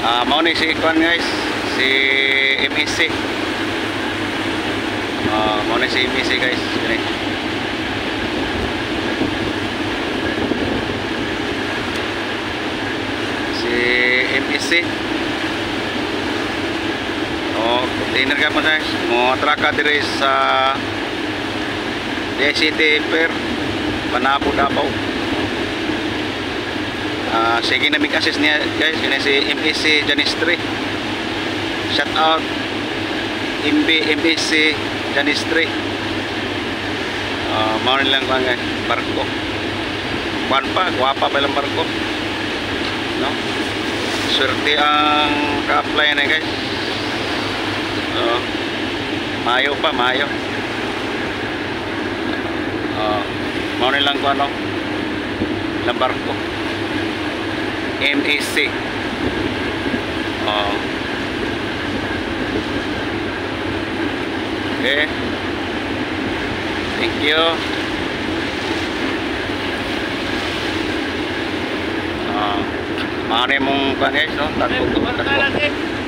Mao ni si Kwan guys, si MSC. Mao ni si MSC guys. Ini. Si MSC. Container ka mo guys. Mo traka diri sa DCT per Panabo Davao. Sige na assist niya guys, yun si MSC Janistri. Shout out MSC Janistri. Mau nilang kuan guys, barko. Kuan pa, guwapa pa lang barko. No? Swerte ang ka-apply na guys. Mayo pa, mayo. Mau nilang kuan no? Lang barko. MSC. Okay. Thank you. Mare mong guys, no? Takbo.